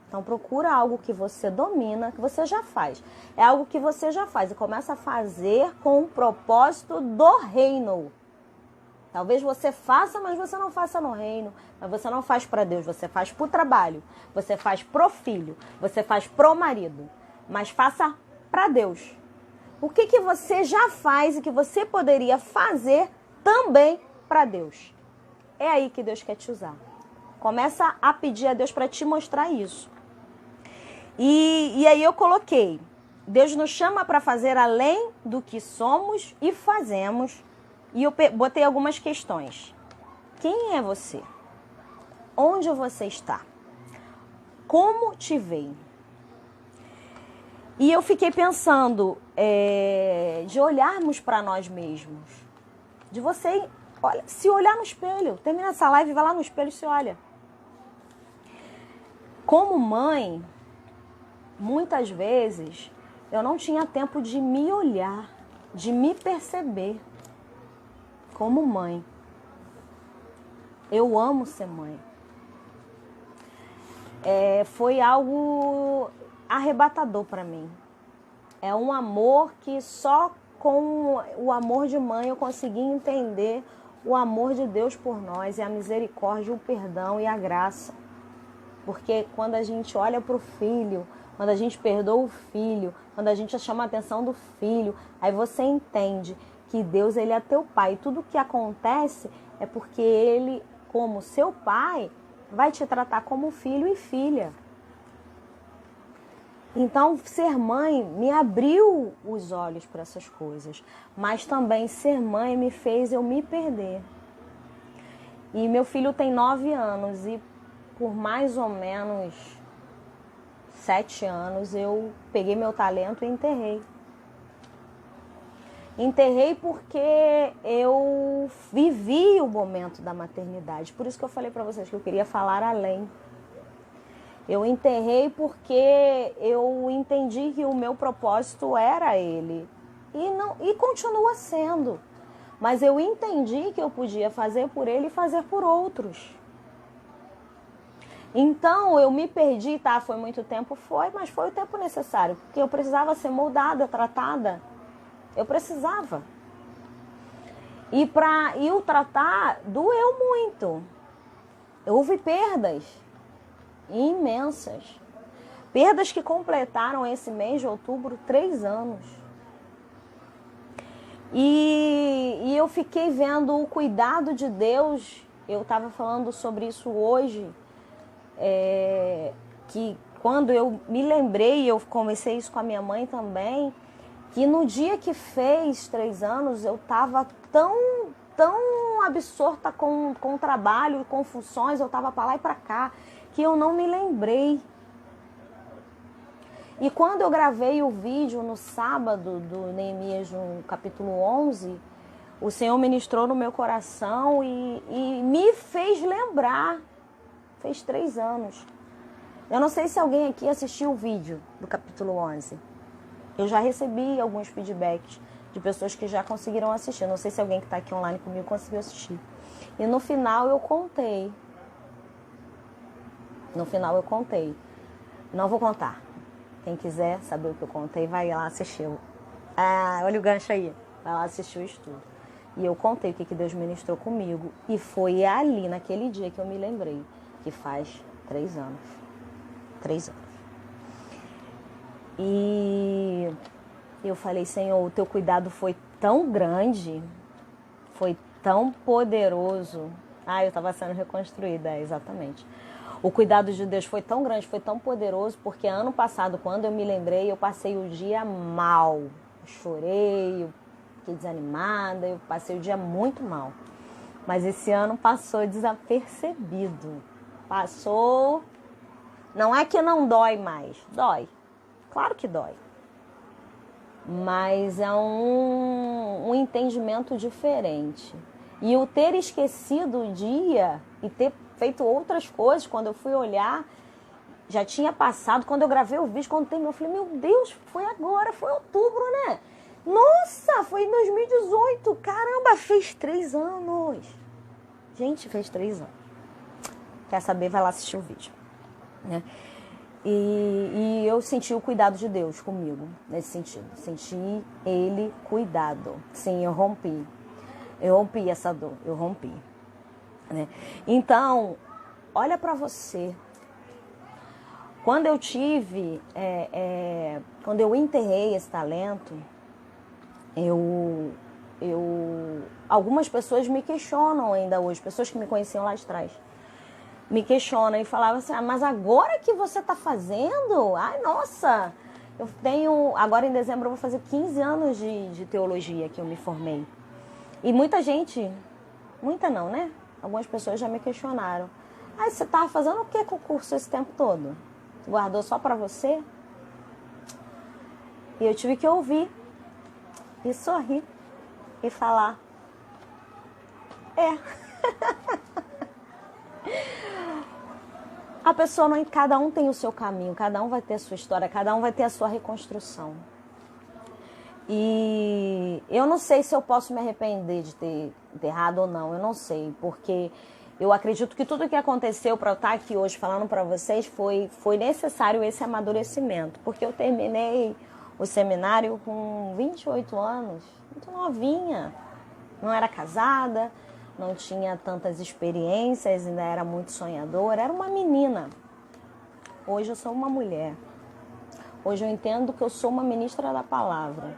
Então procura algo que você domina, que você já faz. É algo que você já faz e começa a fazer com o propósito do reino. Talvez você faça, mas você não faça no reino. Mas você não faz para Deus, você faz para o trabalho. Você faz pro filho, você faz pro marido. Mas faça para Deus. O que você já faz e que você poderia fazer também para Deus? É aí que Deus quer te usar. Começa a pedir a Deus para te mostrar isso. E aí eu coloquei, Deus nos chama para fazer além do que somos e fazemos. E eu botei algumas questões. Quem é você? Onde você está? Como te veem? E eu fiquei pensando de olharmos para nós mesmos. De você, olha, se olhar no espelho. Termina essa live, vai lá no espelho e se olha. Como mãe, muitas vezes eu não tinha tempo de me olhar, de me perceber como mãe. Eu amo ser mãe. Foi algo arrebatador para mim. É um amor que só com o amor de mãe eu consegui entender o amor de Deus por nós, e a misericórdia, o perdão e a graça. Porque quando a gente olha para o filho, quando a gente perdoa o filho, quando a gente chama a atenção do filho, aí você entende que Deus, ele é teu pai. E tudo que acontece é porque ele, como seu pai, vai te tratar como filho e filha. Então, ser mãe me abriu os olhos para essas coisas, mas também ser mãe me fez eu me perder. E meu filho tem 9 anos e por mais ou menos 7 anos eu peguei meu talento e enterrei. Enterrei porque eu vivi o momento da maternidade. Por isso que eu falei para vocês que eu queria falar além. Eu enterrei porque eu entendi que o meu propósito era ele. E continua sendo. Mas eu entendi que eu podia fazer por ele e fazer por outros. Então eu me perdi, tá? Foi muito tempo? Foi, mas foi o tempo necessário. Porque eu precisava ser moldada, tratada. Eu precisava. E o tratar doeu muito. Houve perdas imensas. Perdas que completaram esse mês de outubro 3 anos. E eu fiquei vendo o cuidado de Deus. Eu estava falando sobre isso hoje. Que quando eu me lembrei, eu comecei isso com a minha mãe também, que no dia que fez 3 anos, eu estava tão absorta com o trabalho, com funções, eu estava para lá e para cá, que eu não me lembrei. E quando eu gravei o vídeo no sábado do Neemias, no capítulo 11, o Senhor ministrou no meu coração e me fez lembrar. Fez 3 anos. Eu não sei se alguém aqui assistiu o vídeo do capítulo 11. Eu já recebi alguns feedbacks de pessoas que já conseguiram assistir. Não sei se alguém que está aqui online comigo conseguiu assistir. E no final eu contei. Não vou contar. Quem quiser saber o que eu contei, vai lá assistir. Ah, olha o gancho aí. Vai lá assistir o estudo. E eu contei o que Deus ministrou comigo. E foi ali, naquele dia, que eu me lembrei. Que faz 3 anos. 3 anos. E eu falei, Senhor, o teu cuidado foi tão grande, foi tão poderoso. Eu estava sendo reconstruída, exatamente. O cuidado de Deus foi tão grande, foi tão poderoso, porque ano passado, quando eu me lembrei, eu passei o dia mal. Eu chorei, eu fiquei desanimada, eu passei o dia muito mal. Mas esse ano passou desapercebido. Passou. Não é que não dói mais. Dói. Claro que dói. Mas é um entendimento diferente. E o ter esquecido o dia e ter feito outras coisas, quando eu fui olhar, já tinha passado. Quando eu gravei o vídeo, quando terminou, eu falei, meu Deus, foi agora, foi outubro, né? Nossa, foi em 2018. Caramba, fez 3 anos. Gente, fez 3 anos. Quer saber? Vai lá assistir o vídeo. Né? E eu senti o cuidado de Deus comigo, nesse sentido. Senti Ele cuidado. Sim, eu rompi. Eu rompi essa dor, eu rompi. Né? Então, olha para você. Quando eu tive, quando eu enterrei esse talento, algumas pessoas me questionam ainda hoje, pessoas que me conheciam lá de trás, me questionam e falavam assim, mas agora que você está fazendo? Ai, nossa, eu tenho, agora em dezembro eu vou fazer 15 anos de teologia que eu me formei. E muita gente, muita não, né? Algumas pessoas já me questionaram. Você estava fazendo o que com o curso esse tempo todo? Guardou só para você? E eu tive que ouvir e sorrir e falar. A pessoa não, cada um tem o seu caminho, cada um vai ter a sua história, cada um vai ter a sua reconstrução. E eu não sei se eu posso me arrepender de ter enterrado ou não, eu não sei, porque eu acredito que tudo que aconteceu para eu estar aqui hoje falando para vocês foi necessário esse amadurecimento, porque eu terminei o seminário com 28 anos, muito novinha, não era casada, não tinha tantas experiências, ainda era muito sonhadora, era uma menina. Hoje eu sou uma mulher. Hoje eu entendo que eu sou uma ministra da palavra.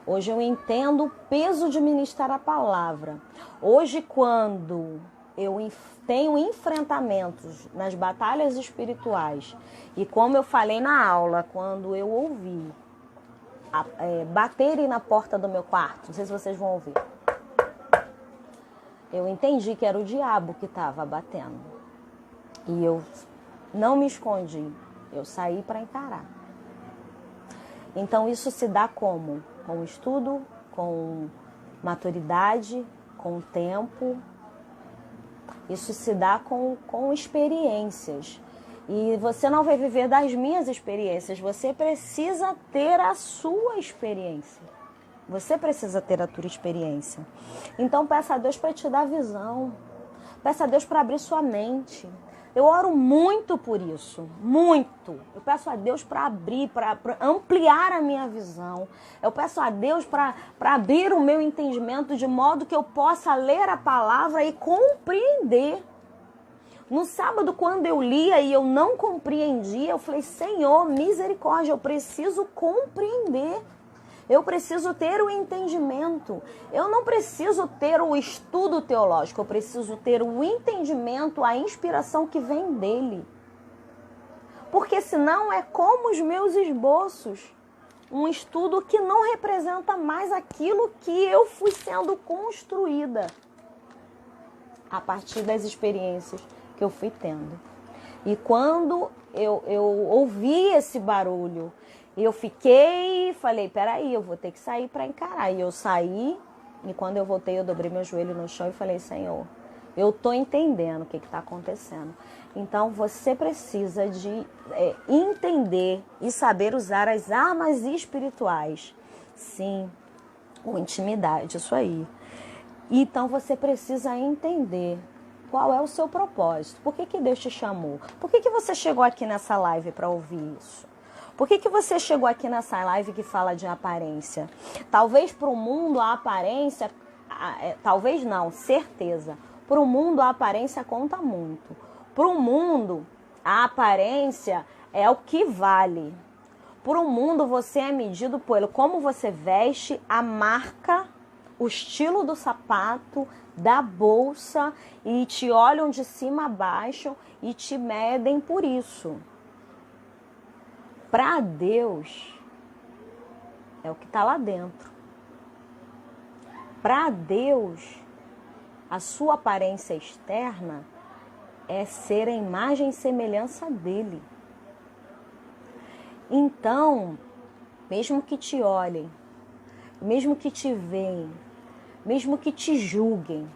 Hoje eu entendo o peso de ministrar a palavra. Hoje, quando eu tenho enfrentamentos nas batalhas espirituais, e como eu falei na aula, quando eu ouvi baterem na porta do meu quarto, não sei se vocês vão ouvir, eu entendi que era o diabo que estava batendo. E eu não me escondi, eu saí para encarar. Então isso se dá como? Com estudo, com maturidade, com tempo. Isso se dá com experiências. E você não vai viver das minhas experiências, você precisa ter a sua experiência. Você precisa ter a tua experiência. Então peça a Deus para te dar visão. Peça a Deus para abrir sua mente. Eu oro muito por isso, muito. Eu peço a Deus para abrir, para ampliar a minha visão. Eu peço a Deus para abrir o meu entendimento de modo que eu possa ler a palavra e compreender. No sábado, quando eu lia e eu não compreendia, eu falei, Senhor, misericórdia, eu preciso compreender. Eu preciso ter o entendimento. Eu não preciso ter o estudo teológico. Eu preciso ter o entendimento, a inspiração que vem dele. Porque senão é como os meus esboços. Um estudo que não representa mais aquilo que eu fui sendo construída. A partir das experiências que eu fui tendo. E quando eu ouvi esse barulho, eu fiquei e falei, peraí, eu vou ter que sair para encarar. E eu saí, e quando eu voltei, eu dobrei meu joelho no chão e falei, Senhor, eu estou entendendo o que está acontecendo. Então, você precisa de entender e saber usar as armas espirituais. Sim, com intimidade, isso aí. Então, você precisa entender qual é o seu propósito. Por que Deus te chamou? Por que você chegou aqui nessa live para ouvir isso? Por que você chegou aqui nessa live que fala de aparência? Talvez para o mundo a aparência, talvez não, certeza. Para o mundo a aparência conta muito. Para o mundo a aparência é o que vale. Para o mundo você é medido pelo como você veste, a marca, o estilo do sapato, da bolsa, e te olham de cima a baixo e te medem por isso. Para Deus, é o que está lá dentro. Para Deus, a sua aparência externa é ser a imagem e semelhança dele. Então, mesmo que te olhem, mesmo que te veem, mesmo que te julguem,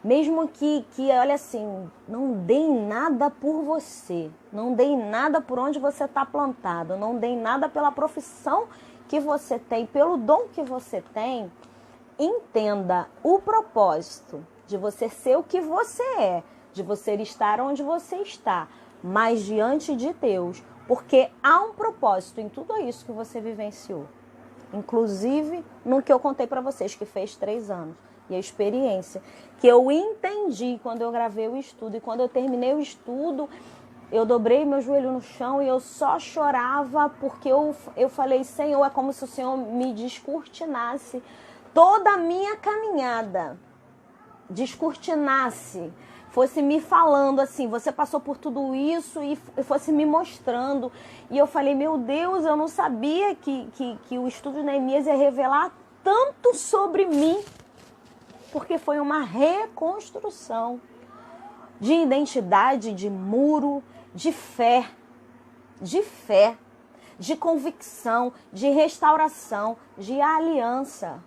mesmo que olha assim, não deem nada por você, não deem nada por onde você está plantado, não deem nada pela profissão que você tem, pelo dom que você tem, entenda o propósito de você ser o que você é, de você estar onde você está, mas diante de Deus, porque há um propósito em tudo isso que você vivenciou. Inclusive no que eu contei para vocês, que fez 3 anos. E a experiência que eu entendi quando eu gravei o estudo. E quando eu terminei o estudo, eu dobrei meu joelho no chão e eu só chorava porque eu falei, Senhor, é como se o Senhor me descortinasse toda a minha caminhada. Descortinasse. Fosse me falando assim, você passou por tudo isso e fosse me mostrando. E eu falei, meu Deus, eu não sabia que o estudo de Neemias ia revelar tanto sobre mim. Porque foi uma reconstrução de identidade, de muro, de fé, de convicção, de restauração, de aliança,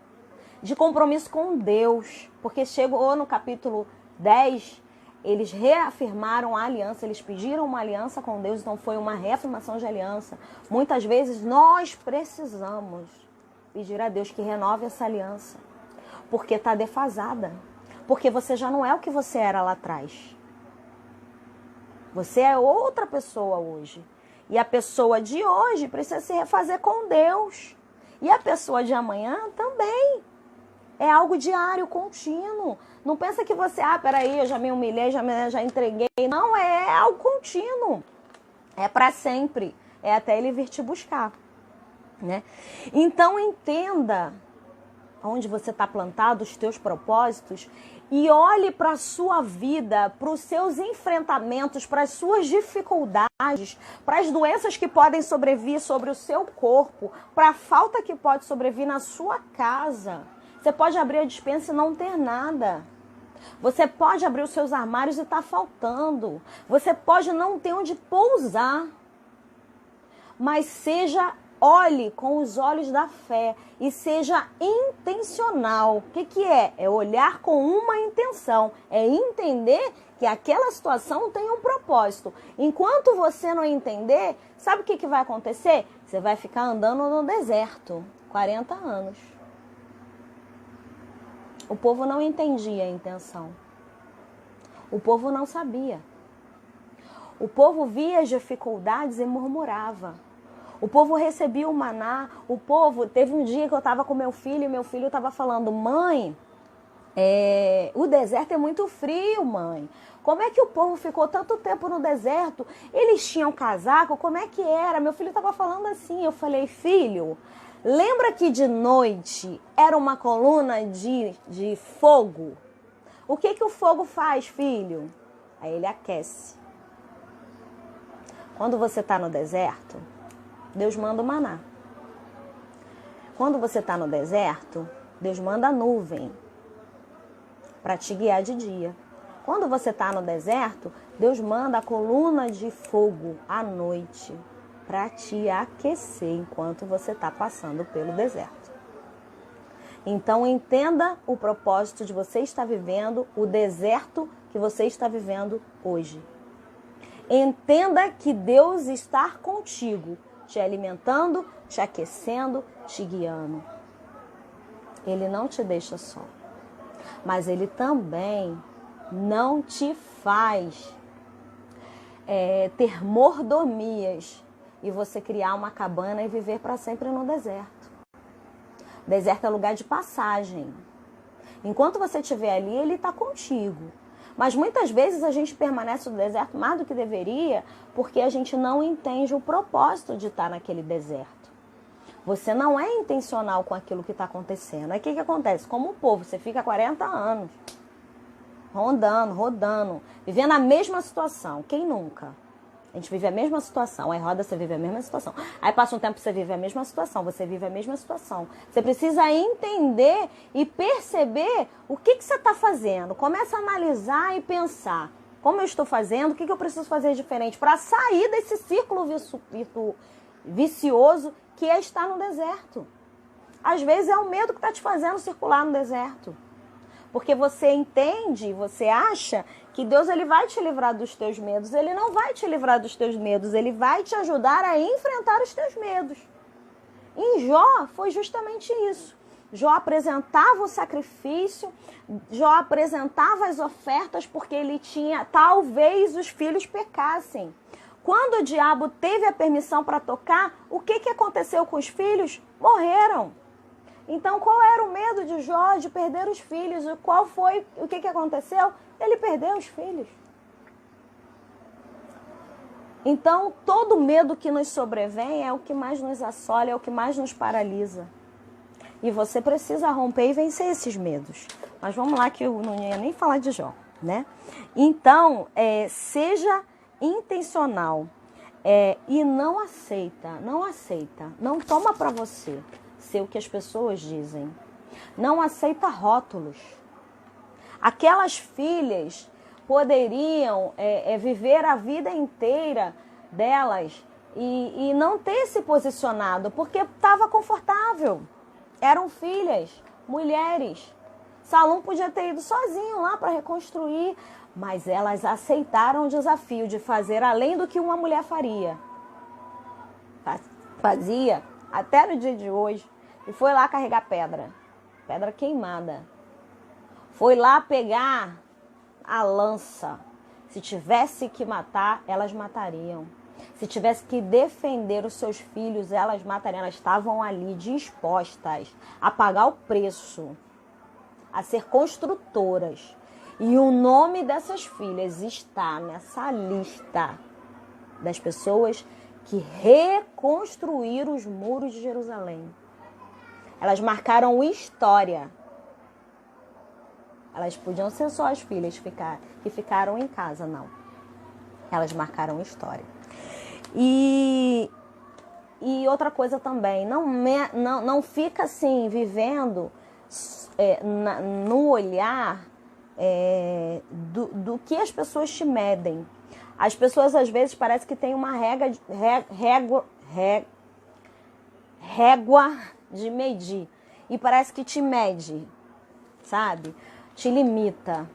de compromisso com Deus. Porque chegou no capítulo 10, eles reafirmaram a aliança, eles pediram uma aliança com Deus, então foi uma reafirmação de aliança. Muitas vezes nós precisamos pedir a Deus que renove essa aliança. Porque está defasada. Porque você já não é o que você era lá atrás. Você é outra pessoa hoje. E a pessoa de hoje precisa se refazer com Deus. E a pessoa de amanhã também. É algo diário, contínuo. Não pensa que você, peraí, eu já me humilhei, já entreguei. Não, é algo contínuo. É para sempre. é até ele vir te buscar, né? Então entenda onde você está plantado, os teus propósitos, e olhe para a sua vida, para os seus enfrentamentos, para as suas dificuldades, para as doenças que podem sobrevir sobre o seu corpo, para a falta que pode sobrevir na sua casa. Você pode abrir a despensa e não ter nada. Você pode abrir os seus armários e está faltando. Você pode não ter onde pousar. Mas olhe com os olhos da fé e seja intencional. O que é? É olhar com uma intenção. É entender que aquela situação tem um propósito. Enquanto você não entender, sabe o que vai acontecer? Você vai ficar andando no deserto 40 anos. O povo não entendia a intenção. O povo não sabia. O povo via as dificuldades e murmurava. O povo recebia o maná. O povo, teve um dia que eu estava com meu filho e meu filho estava falando: mãe, o deserto é muito frio, mãe. Como é que o povo ficou tanto tempo no deserto? Eles tinham casaco? Como é que era? Meu filho estava falando assim. Eu falei: filho, lembra que de noite era uma coluna de fogo? O que o fogo faz, filho? Aí ele aquece. Quando você está no deserto, Deus manda o maná. Quando você está no deserto, Deus manda a nuvem para te guiar de dia. Quando você está no deserto, Deus manda a coluna de fogo à noite para te aquecer enquanto você está passando pelo deserto. Então entenda o propósito de você estar vivendo o deserto que você está vivendo hoje. Entenda que Deus está contigo, te alimentando, te aquecendo, te guiando. Ele não te deixa só. Mas Ele também não te faz ter mordomias e você criar uma cabana e viver para sempre no deserto. Deserto é lugar de passagem. Enquanto você estiver ali, Ele está contigo. Mas muitas vezes a gente permanece no deserto mais do que deveria porque a gente não entende o propósito de estar naquele deserto. Você não é intencional com aquilo que está acontecendo. Aí o que acontece? Como o povo, você fica 40 anos rodando, vivendo a mesma situação. Quem nunca? A gente vive a mesma situação. Aí roda, você vive a mesma situação. Aí passa um tempo, você vive a mesma situação. Você vive a mesma situação. Você precisa entender e perceber o que você está fazendo. Começa a analisar e pensar. Como eu estou fazendo? O que eu preciso fazer diferente para sair desse círculo vicioso que é estar no deserto? Às vezes é o medo que está te fazendo circular no deserto. Porque você entende, você acha que Deus ele vai te livrar dos teus medos. Ele não vai te livrar dos teus medos, Ele vai te ajudar a enfrentar os teus medos. Em Jó foi justamente isso. Jó apresentava o sacrifício, Jó apresentava as ofertas porque ele tinha, talvez os filhos pecassem. Quando o diabo teve a permissão para tocar, o que aconteceu com os filhos? Morreram. Então, qual era o medo de Jó de perder os filhos? O que aconteceu? Ele perdeu os filhos. Então, todo medo que nos sobrevém é o que mais nos assola, é o que mais nos paralisa. E você precisa romper e vencer esses medos. Mas vamos lá que eu não ia nem falar de Jó, né? Então, seja intencional e não aceita, não toma para você ser o que as pessoas dizem. Não aceita rótulos. Aquelas filhas poderiam viver a vida inteira delas e não ter se posicionado, porque estava confortável. Eram filhas, mulheres. Salom podia ter ido sozinho lá para reconstruir, mas elas aceitaram o desafio de fazer além do que uma mulher faria. Fazia até no dia de hoje. E foi lá carregar pedra queimada. Foi lá pegar a lança. Se tivesse que matar, elas matariam. Se tivesse que defender os seus filhos, elas matariam. Elas estavam ali dispostas a pagar o preço, a ser construtoras. E o nome dessas filhas está nessa lista das pessoas que reconstruir os muros de Jerusalém. Elas marcaram história. Elas podiam ser só as filhas que ficaram em casa, não. Elas marcaram história. E outra coisa também, não fica assim, vivendo no olhar do que as pessoas te medem. As pessoas às vezes parece que tem uma régua de medir. E parece que te mede, sabe? Te limita.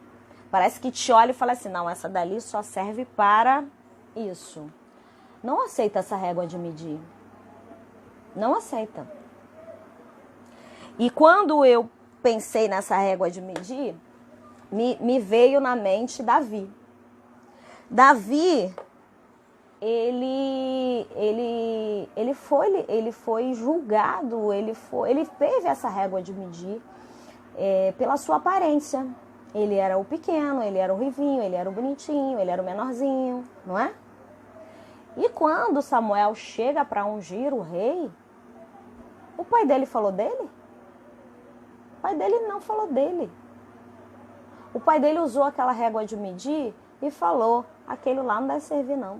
Parece que te olha e fala assim, não, essa dali só serve para isso. Não aceita essa régua de medir. Não aceita. E quando eu pensei nessa régua de medir, me veio na mente Davi. Davi, ele foi julgado, ele teve essa régua de medir pela sua aparência. Ele era o pequeno, ele era o ruivinho, ele era o bonitinho, ele era o menorzinho, não é? E quando Samuel chega para ungir o rei, o pai dele falou dele? O pai dele não falou dele. O pai dele usou aquela régua de medir e falou, aquele lá não deve servir não.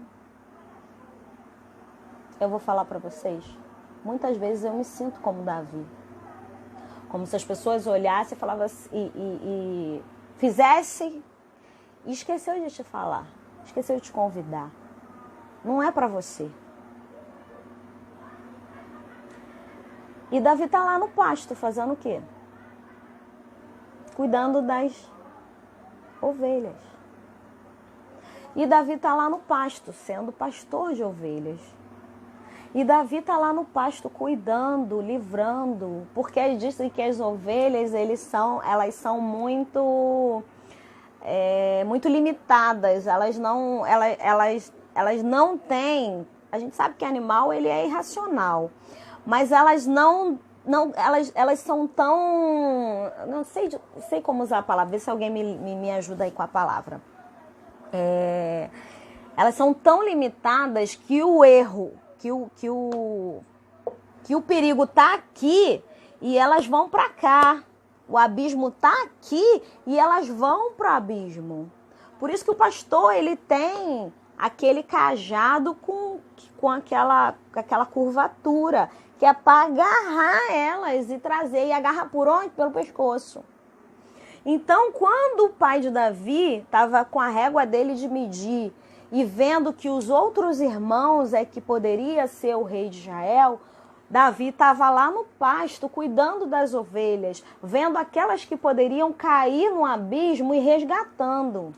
Eu vou falar para vocês, muitas vezes eu me sinto como Davi. Como se as pessoas olhassem e falavam e fizessem e esqueceu de te falar, esqueceu de te convidar. Não é para você. E Davi tá lá no pasto fazendo o quê? Cuidando das ovelhas. E Davi tá lá no pasto, sendo pastor de ovelhas. E Davi tá lá no pasto cuidando, livrando, porque eles dizem que as ovelhas, elas são muito limitadas. Elas não têm. A gente sabe que animal ele é irracional, mas elas elas são tão, não sei como usar a palavra. Vê se alguém me ajuda aí com a palavra. Elas são tão limitadas que o erro, que o perigo tá aqui e elas vão para cá. O abismo tá aqui e elas vão para o abismo. Por isso que o pastor ele tem aquele cajado com aquela curvatura, que é para agarrar elas e trazer. E agarra por onde? Pelo pescoço. Então, quando o pai de Davi estava com a régua dele de medir e vendo que os outros irmãos que poderia ser o rei de Israel, Davi estava lá no pasto cuidando das ovelhas, vendo aquelas que poderiam cair no abismo e resgatando.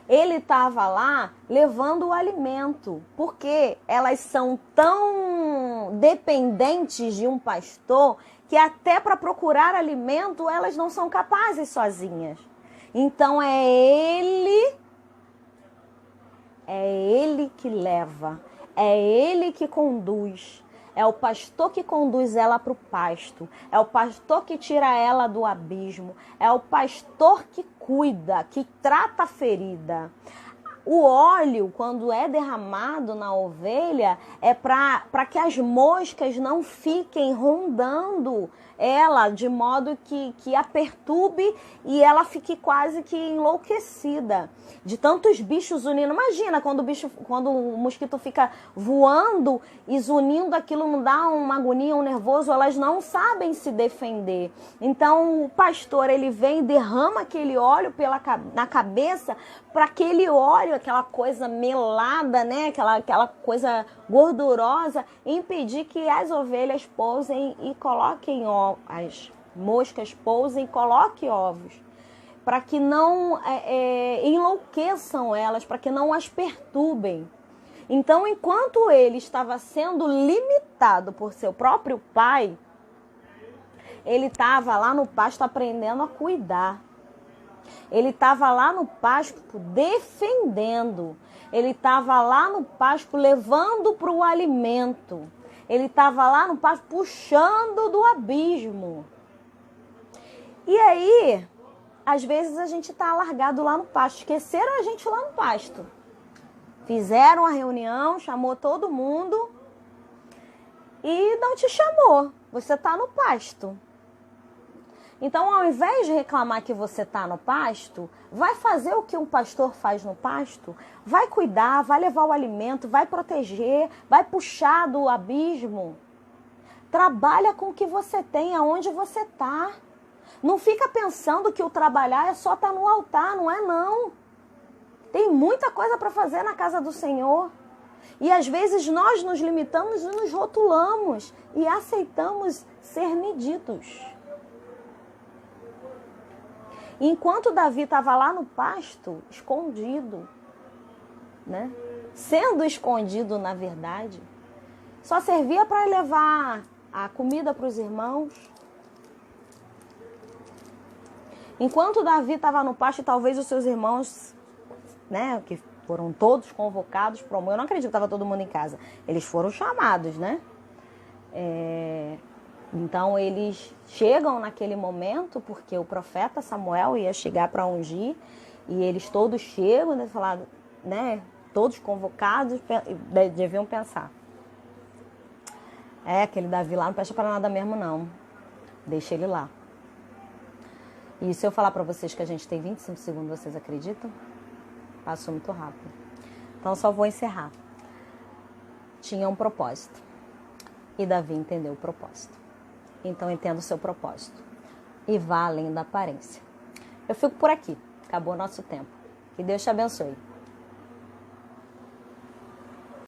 Ele estava lá levando o alimento, porque elas são tão dependentes de um pastor que até para procurar alimento elas não são capazes sozinhas. Então é ele que leva, é ele que conduz. É o pastor que conduz ela para o pasto. É o pastor que tira ela do abismo. É o pastor que cuida, que trata a ferida. O óleo, quando é derramado na ovelha, é para que as moscas não fiquem rondando ela, de modo que a perturbe e ela fique quase que enlouquecida. De tantos bichos zunindo. Imagina quando o mosquito fica voando e zunindo, aquilo não dá uma agonia, um nervoso, elas não sabem se defender. Então o pastor ele vem e derrama aquele óleo na cabeça, para aquele óleo, aquela coisa melada, né? aquela coisa gordurosa, impedir que as ovelhas pousem e coloquem ovos, as moscas pousem e coloquem ovos, para que não enlouqueçam elas, para que não as perturbem. Então, enquanto ele estava sendo limitado por seu próprio pai, ele estava lá no pasto aprendendo a cuidar. Ele estava lá no pasto defendendo. Ele estava lá no pasto levando para o alimento. Ele estava lá no pasto puxando do abismo. E aí, às vezes a gente está largado lá no pasto. Esqueceram a gente lá no pasto. Fizeram a reunião, chamou todo mundo e não te chamou. Você está no pasto. Então, ao invés de reclamar que você está no pasto, vai fazer o que um pastor faz no pasto, vai cuidar, vai levar o alimento, vai proteger, vai puxar do abismo. Trabalha com o que você tem, aonde você está. Não fica pensando que o trabalhar é só estar no altar, não é não. Tem muita coisa para fazer na casa do Senhor. E às vezes nós nos limitamos e nos rotulamos e aceitamos ser medidos. Enquanto Davi estava lá no pasto, escondido, né? Sendo escondido na verdade, só servia para levar a comida para os irmãos. Enquanto Davi estava no pasto, talvez os seus irmãos, né, que foram todos convocados para o almoço. Eu não acredito que estava todo mundo em casa. Eles foram chamados, né? Então eles chegam naquele momento, porque o profeta Samuel ia chegar para ungir, e eles todos chegam, né, falar, né, todos convocados, deviam pensar. Aquele Davi lá não presta para nada mesmo não. Deixa ele lá. E se eu falar para vocês que a gente tem 25 segundos, vocês acreditam? Passou muito rápido. Então só vou encerrar. Tinha um propósito. E Davi entendeu o propósito. Então entenda o seu propósito. E vá além da aparência. Eu fico por aqui. Acabou o nosso tempo. Que Deus te abençoe.